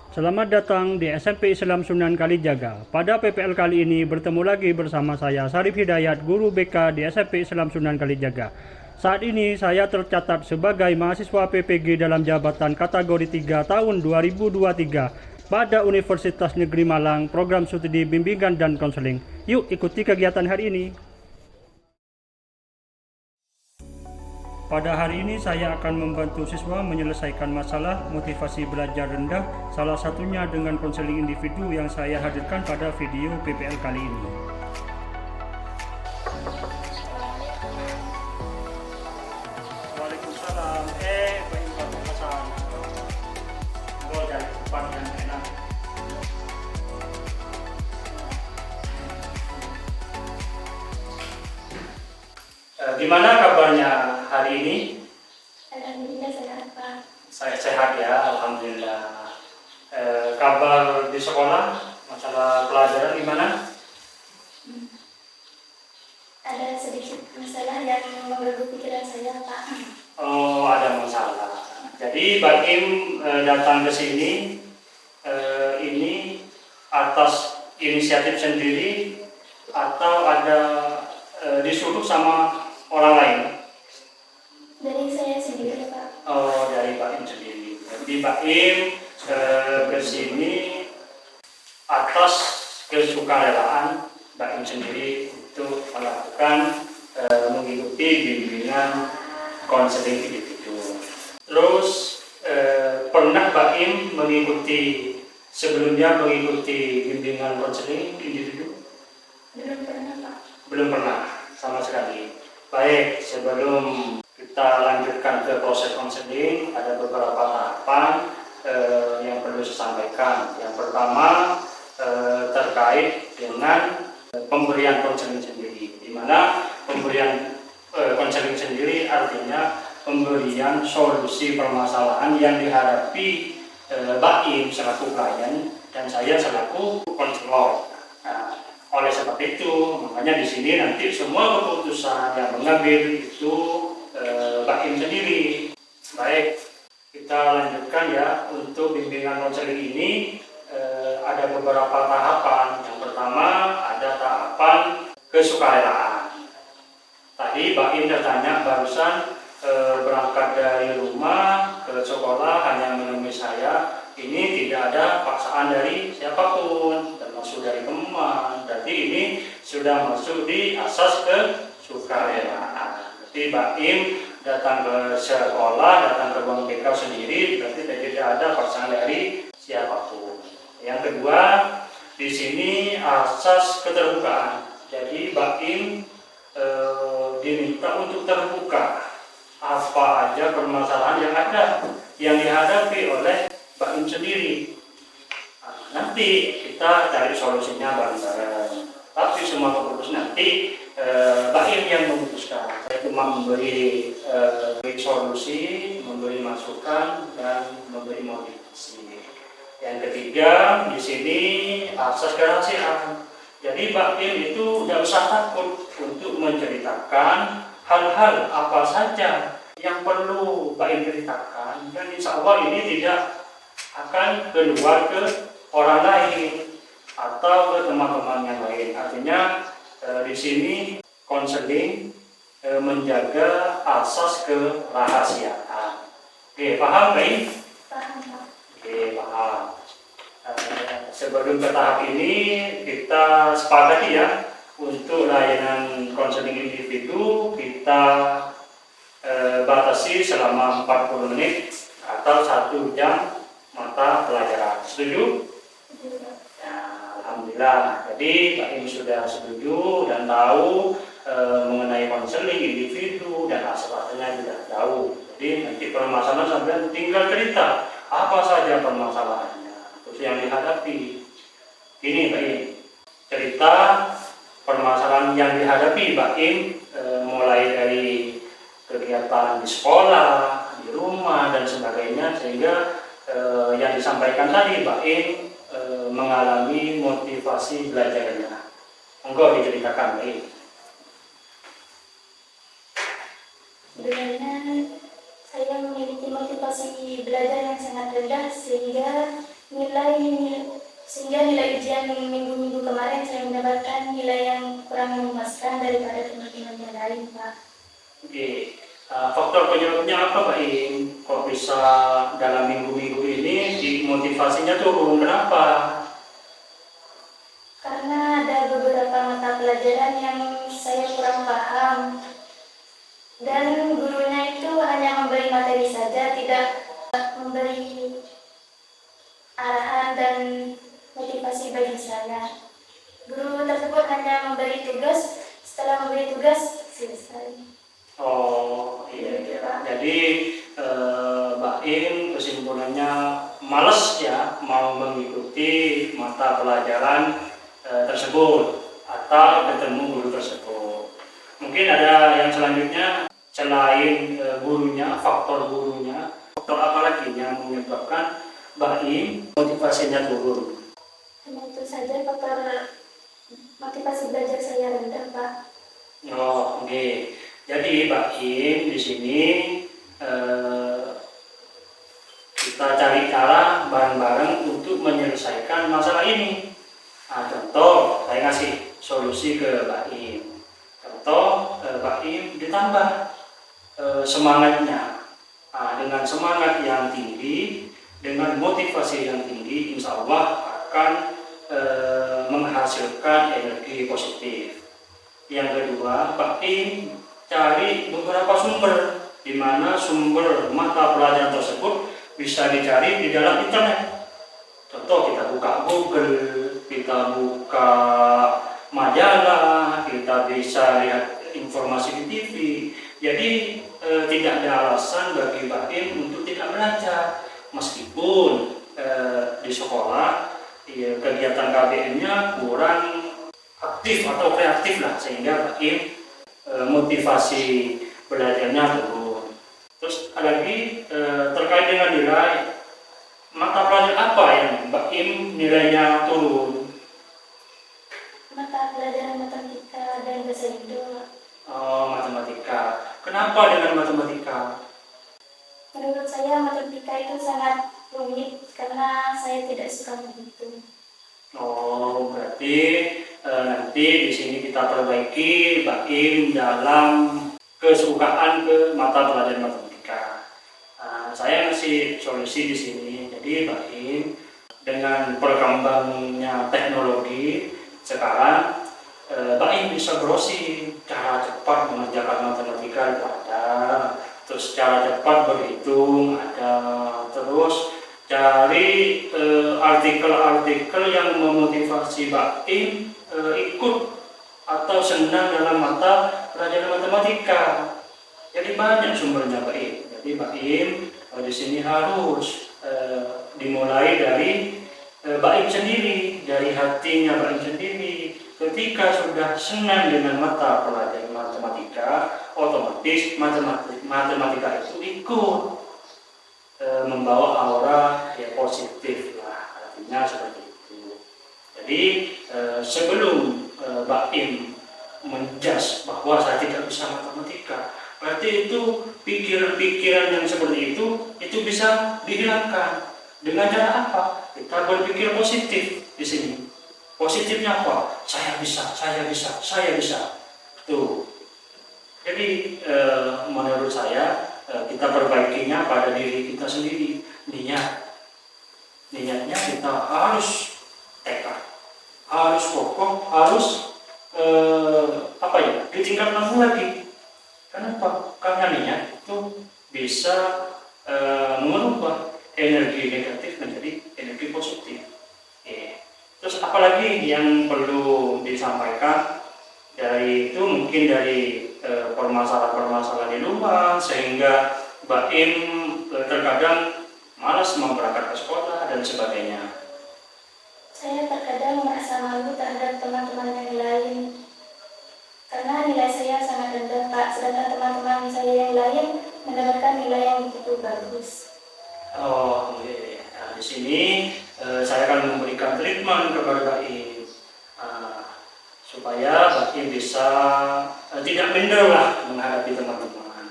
Selamat datang di SMP Islam Sunan Kalijaga. Pada PPL kali ini bertemu lagi bersama saya Sarif Hidayat, guru BK di SMP Islam Sunan Kalijaga. Saat ini saya tercatat sebagai mahasiswa PPG dalam jabatan kategori 3 tahun 2023 pada Universitas Negeri Malang, program studi bimbingan dan konseling. Yuk ikuti kegiatan hari ini. Pada hari ini saya akan membantu siswa menyelesaikan masalah motivasi belajar rendah, salah satunya dengan konseling individu yang saya hadirkan pada video PPL kali ini. Waalaikumsalam. Pak pesan. Gol dari depan yang enak. Gimana kabarnya hari ini? Alhamdulillah sehat Pak. Saya sehat ya, alhamdulillah. Kabar di sekolah, masalah pelajaran gimana? Ada sedikit masalah yang mengganggu pikiran saya Pak. Oh, ada masalah. Jadi Pak Im datang ke sini ini atas inisiatif sendiri atau ada disuruh sama orang lain? Dari saya sendiri Pak. Oh, dari Pak Im sendiri. Jadi Pak Im ke sini atas kesukarelaan Pak Im sendiri untuk melakukan mengikuti bimbingan konseling individu. Terus pernah Pak Im sebelumnya mengikuti bimbingan konseling individu? Belum pernah Pak. Belum pernah sama sekali. Baik, sebelum kita lanjutkan ke proses konseling, ada beberapa tahapan yang perlu saya sampaikan. Yang pertama terkait dengan pemberian konseling sendiri, di mana pemberian konseling sendiri artinya pemberian solusi permasalahan yang dihadapi Mbak Im selaku klien dan saya selaku konselor. Nah, oleh sebab itu, makanya di sini nanti semua keputusan yang mengambil itu Mbak Im sendiri. Baik, kita lanjutkan ya. Untuk bimbingan konseling ini ada beberapa tahapan. Yang pertama ada tahapan kesukarelaan. Tadi Mbak Im bertanya barusan berangkat dari rumah ke sekolah hanya menemui saya. Ini tidak ada paksaan dari siapapun, termasuk dari teman. Berarti ini sudah masuk di asas kesukarelaan. Jadi Mbak Im datang ke sekolah, datang ke ruang BK sendiri, berarti tidak ada paksaan dari siapapun. Yang kedua, di sini asas keterbukaan. Jadi Mbak Im diminta untuk terbuka apa aja permasalahan yang ada yang dihadapi oleh Mbak Im sendiri. Nanti kita cari solusinya bareng-bareng. Tapi semua keputusan nanti Mbak Im yang memutuskan. Saya cuma memberi solusi, memberi masukan dan memberi motivasi. Yang ketiga di sini asas kerahasiaan. Jadi Mbak Im itu tidak usah takut untuk menceritakan hal-hal apa saja yang perlu Mbak Im ceritakan. Dan insya Allah ini tidak akan keluar ke orang lain atau ke teman-teman yang lain. Artinya di sini konseling menjaga asas kerahasiaan. Oke, paham Mbak Im? Paham Pak. Oke, paham. Sebelum ke tahap ini kita sepakati ya, untuk layanan konseling individu kita batasi selama 40 menit atau 1 jam mata pelajaran. Setuju? Ya, alhamdulillah. Jadi Pak Im sudah setuju dan tahu mengenai konseling individu dan asal-asalnya sudah tahu. Jadi nanti permasalahan sampai tinggal cerita apa saja permasalahannya, terus yang dihadapi. Ini Pak Im, cerita permasalahan yang dihadapi Pak Im mulai dari kegiatan di sekolah, di rumah dan sebagainya, sehingga yang disampaikan tadi Mbak Im mengalami motivasi belajarnya. Monggo diceritakan Mbak Im. Sebenarnya saya memiliki motivasi belajar yang sangat rendah sehingga nilai sehingga nilai ujian minggu-minggu kemarin saya mendapatkan nilai yang kurang memuaskan daripada teman-teman yang lain, Pak. Oke. Faktor penyebabnya apa, Pak Im? Kok bisa dalam minggu-minggu ini motivasinya turun? Kenapa? Karena ada beberapa mata pelajaran yang saya kurang paham dan gurunya itu hanya memberi materi saja, tidak memberi arahan dan motivasi bagi saya. Guru tersebut hanya memberi tugas, setelah memberi tugas selesai. Oh iya, iya. Jadi Mbak Im kesimpulannya males ya mau mengikuti mata pelajaran tersebut atau ketemu guru tersebut. Mungkin ada yang selanjutnya selain gurunya, faktor apa lagi yang menyebabkan Mbak Im motivasinya turun? Hanya itu saja faktor motivasi belajar saya rendah, Pak. Oh, oke. Jadi Mbak Im di sini kita cari cara bareng-bareng untuk menyelesaikan masalah ini. Nah, contoh, saya ngasih solusi ke Mbak Im. Contoh, Mbak Im ditambah semangatnya. Nah, dengan semangat yang tinggi, dengan motivasi yang tinggi, insya Allah akan menghasilkan energi positif. Yang kedua, Mbak Im cari beberapa sumber, di mana sumber mata pelajaran tersebut bisa dicari di dalam internet. Contoh, kita buka Google, kita buka majalah, kita bisa lihat informasi di TV. Jadi tidak ada alasan bagi Mbak Im untuk tidak belajar, meskipun di sekolah kegiatan KBM-nya kurang aktif atau kreatif lah, sehingga Mbak Im motivasi belajarnya turun. Terus ada lagi terkait dengan nilai, mata pelajaran apa yang Mbak Im nilainya turun? Mata pelajaran matematika dan bahasa Indo. Oh, matematika. Kenapa dengan matematika? Menurut saya matematika itu sangat rumit karena saya tidak suka menghitung. Oh, berarti nanti di sini kita perbaiki Mbak Im dalam kesukaan ke mata pelajaran matematika. Saya ngasih solusi di sini. Jadi Mbak Im, dengan perkembangannya teknologi sekarang, Mbak Im bisa browsing cara cepat mengerjakan matematika itu ada, terus cara cepat berhitung ada, terus cari artikel-artikel yang memotivasi Mbak Im ikut atau senang dalam mata pelajaran matematika. Jadi banyak sumbernya Mbak Im. Jadi Mbak Im di sini harus dimulai dari Mbak Im sendiri, dari hatinya Mbak Im sendiri. Ketika sudah senang dengan mata pelajaran matematika, otomatis matematika itu ikut membawa aura ya positif lah, artinya seperti itu. Jadi sebelum Mbak Im menjudge bahwa saya tidak bisa matematika, berarti itu pikiran-pikiran yang seperti itu bisa dihilangkan. Dengan cara apa? Kita berpikir positif di sini. Positifnya apa? Saya bisa. Tuh. Jadi menurut saya kita perbaikinya pada diri kita sendiri. Niatnya kita harus tekad, harus kokoh, harus ditingkatkan lagi. Kenapa? Karena niat itu bisa mengubah energi negatif menjadi energi positif. Terus apalagi yang perlu disampaikan dari itu, mungkin dari permasalahan-permasalahan di luar sehingga Mbak Im terkadang malas mau berangkat ke sekolah dan sebagainya. Saya terkadang merasa malu terhadap teman-teman yang lain karena nilai saya sangat rendah, Pak. Sedangkan teman-teman saya yang lain mendapatkan nilai yang begitu bagus. Oh, iya. Nah, di sini saya akan memberikan treatment kepada Mbak Im supaya Mbak Im bisa tidak minder lah menghadapi teman-teman.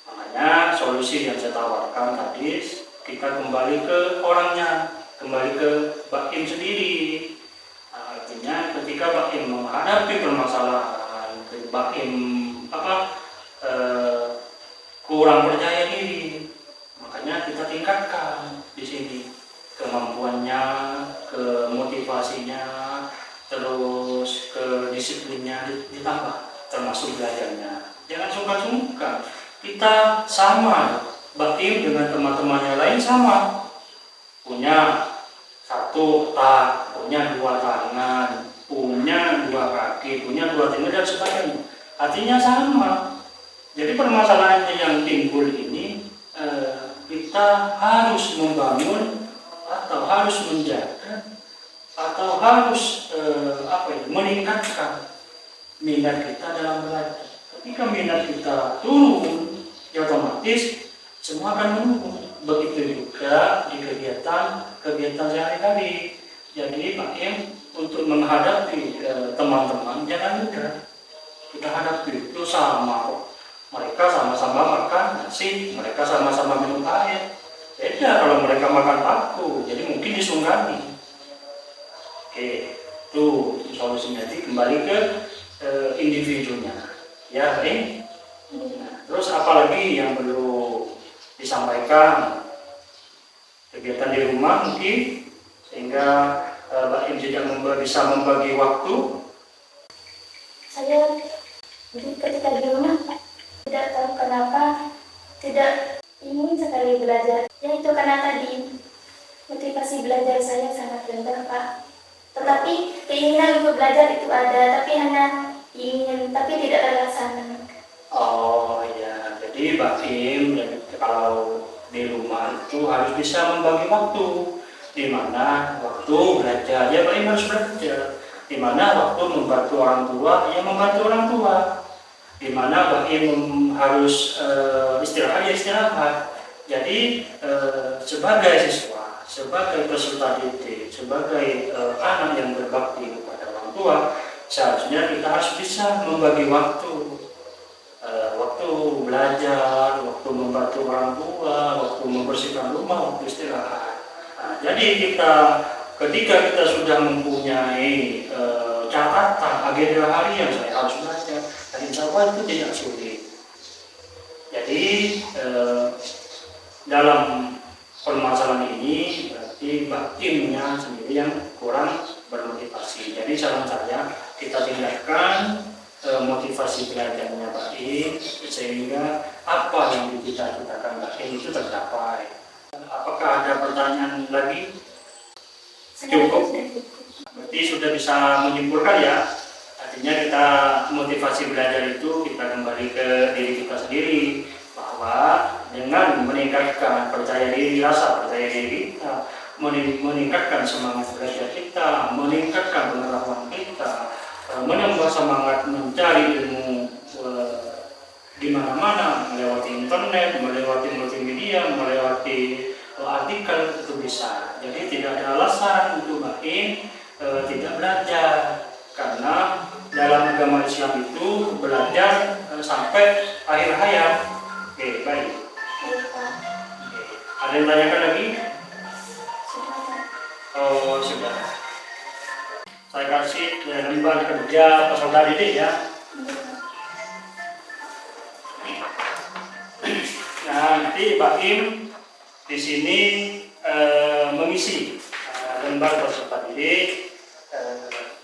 Makanya solusi yang saya tawarkan tadi, kita kembali ke orangnya, kembali ke Bakim sendiri. Nah, artinya ketika Bakim menghadapi permasalahan, Bakim kurang percaya diri, makanya kita tingkatkan di sini kemampuannya, ke motivasinya, terus ke disiplinnya ditambah, termasuk belajarnya. Jangan sungkan-sungkan. Kita sama, Bakim dengan teman-temannya lain sama, punya satu tak, punya dua tangan, punya dua kaki, punya dua telinga dan sebagainya. Artinya sama. Jadi permasalahan yang timbul ini kita harus membangun atau harus menjaga atau harus meningkatkan minat kita dalam belajar. Ketika minat kita turun, ya otomatis semua akan menurun. Begitu juga di kegiatan sehari-hari. Jadi Pak Im, untuk menghadapi teman-teman jangan mudah. Kita hadapi itu sama. Mereka sama-sama makan nasi, mereka sama-sama minum air. Beda kalau mereka makan paku, jadi mungkin disungkani. Oke, itu solusinya. Jadi kembali ke individunya. Ya, baik. Nah, terus apalagi yang perlu disampaikan? Kegiatan di rumah mungkin, sehingga Mbak Im tidak bisa membagi waktu. Saya ketika di rumah tidak tahu kenapa tidak ingin sekali belajar. Ya itu karena tadi motivasi belajar saya sangat rendah, Pak. Tetapi keinginan untuk belajar itu ada, tapi hanya ingin, tapi tidak terlaksana. Oh ya, jadi Mbak Im kalau di rumah itu harus bisa membagi waktu, di mana waktu belajar, ya Mbak Im harus belajar, di mana waktu membantu orang tua, ya membantu orang tua, di mana Mbak Im harus istirahat, ya istirahat. Jadi sebagai siswa, sebagai peserta didik, sebagai anak yang berbakti kepada orang tua, seharusnya kita harus bisa membagi waktu. Waktu belajar, waktu membantu orang tua, waktu membersihkan rumah, waktu istirahat. Nah, jadi ketika kita sudah mempunyai catatan agenda hari yang saya harus belajar, dan insya Allah itu tidak sulit. Jadi dalam permasalahan ini berarti Bakimnya sendiri yang kurang bermotivasi. Jadi saran saya, kita tingkatkan motivasi belajarnya Pak Im, sehingga apa yang dicita-citakan Pak Im itu tercapai. Apakah ada pertanyaan lagi? Cukup. Berarti sudah bisa menyimpulkan ya. Artinya kita motivasi belajar itu kita kembali ke diri kita sendiri, bahwa dengan meningkatkan percaya diri, rasa percaya diri kita, meningkatkan semangat belajar kita, meningkatkan pengetahuan kita, menambah semangat mencari ilmu di mana-mana, melewati internet, melewati multimedia, melewati artikel, itu bisa. Jadi tidak ada alasan untuk Mbak Im tidak belajar, karena dalam agama Islam itu belajar sampai akhir hayat. Oke, baik. Ada yang tanyakan lagi? Oh, sudah. Saya kasih lembar kerja peserta didik ya. Nah, nanti Pak Im di sini mengisi lembar peserta didik,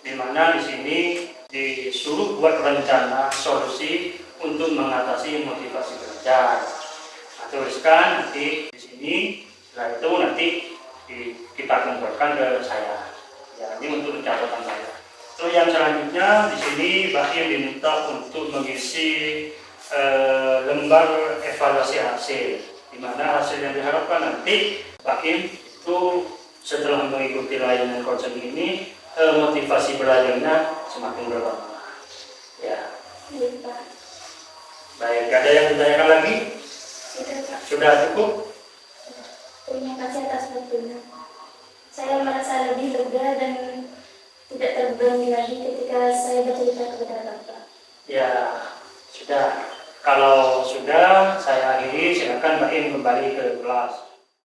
di mana di sini disuruh buat rencana solusi untuk mengatasi motivasi belajar. Nah, tuliskan nanti di sini. Setelah itu nanti kita kumpulkan ke saya. Ya, ini untuk catatan saya. Terus yang selanjutnya di sini Mbak Im diminta untuk mengisi lembar evaluasi hasil, di mana hasil yang diharapkan nanti Mbak Im itu setelah mengikuti layanan coaching ini motivasi belajarnya semakin bertambah. Ya. Baik, ada yang ditanyakan lagi? Sudah cukup? Terima kasih atas waktunya. Saya merasa lebih lega dan tidak terbebani lagi ketika saya bercerita kepada Bapak. Ya, sudah. Kalau sudah, saya akhiri. Silakan Mbak Im kembali ke kelas.